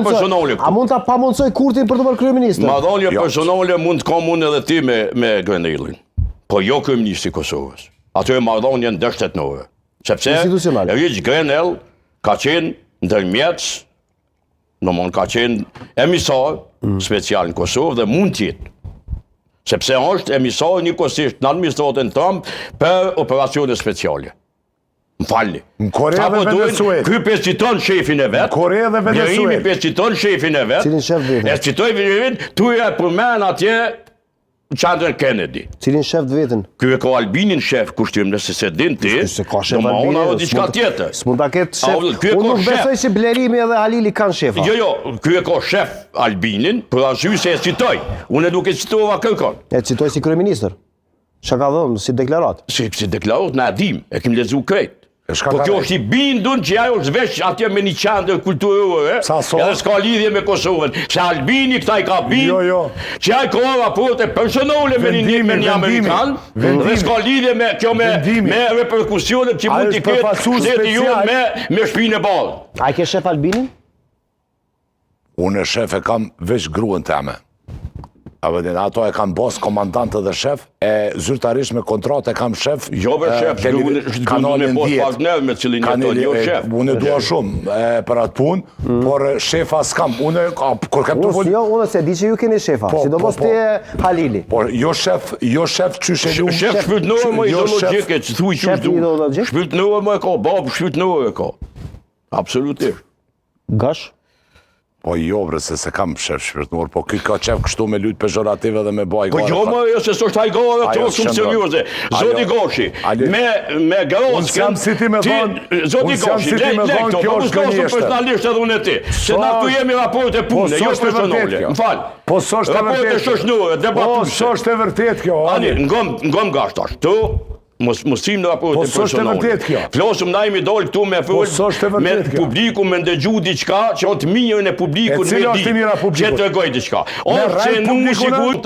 personale. A mund ta pamundsoj Kurtin për të bërë kryeministër? Marrëdhënie personale mund të kam unë edhe ti me Grenellin. Po jo kryeministri i Kosovës. Ato e marrëdhënie ndërshtetnore. Sepse Eric Grenell ka qenë ndërmjet, ka qenë emisar special në Kosovë dhe mund të jetë. Sepse është emisar njëkohësisht në administratën Trump për operacione speciale. Më falni. Në Kore dhe Venezuela. Ky pesciton shefin e vet. Kore dhe Venezuela. Blerimi pesciton shefin e vet. Cilin shef vetën? E citoj vetën, tuja përmend atje Chandler Kennedy. Cilin shef vetën? Ky e ka Albinin shef, kushtim nëse se din ti. Se ka shef Albini. Ona diçka tjetër. S'mund ta ketë shef. Ky e Unë ka nuk shef. besoj se Blerimi edhe Halili kanë shefa. Jo, ky e ka shef Albinin, për arsye se e citoj. Unë nuk e citova kërkon. E citoj si kryeministër. Çka ka dhënë si deklarat? Si deklarat na dim, e kemi lexuar krejt. Po kjo është i bindun që ajo është veç atje me një qendër kulturore, edhe s'ka lidhje me Kosovën. Se Albini këta i ka bind, që ai ka raporte personale me një Amerikan, dhe s'ka lidhje me kjo me reperkusionet që mund t'i ketë shteti ju me shpinë e ballë. A ke shef Albinin? Unë shef e kam veç gruën teme. Ato e kam bos komandantë dhe shef, e zyrtarisht me kontratë e kam shef. Jo be shef, kanalin me bos partner me cilin jeton, jo shef. Unë e dua shumë për atë punë, por shefa s'kam. Unë se di që ju keni shefa, sidomos ti e Halili. Por jo shef qyshe ju. Shef shpytnore më ideologjike, që thuj qysh du. Shpytnore më e ka, babë shpytnore e ka. Absolutisht. Gash? Po jo, bre, se kam shef shpirtnor, po ky ka qef kështu me lujt pejorative dhe me baj gore. Po jo, më se s'është ai gore, ato shumë serioze. Zoti Goshi, me Groskën, Zoti Goshi, lek to, po s'ka personalisht edhe unë e ti. Se na këtu jemi raporte pune, jo personale. Më fal. Po s'është e vërtet. Raporte shoqërore, debatuse. Po s'është e vërtet kjo. Ani, ngom gashtash. Tu mosim në raporte personale. Flosëm na imi dol këtu me publiku me ndëgju diçka që o të mirën e publikut me di që të regoj diçka. O që nuk sigur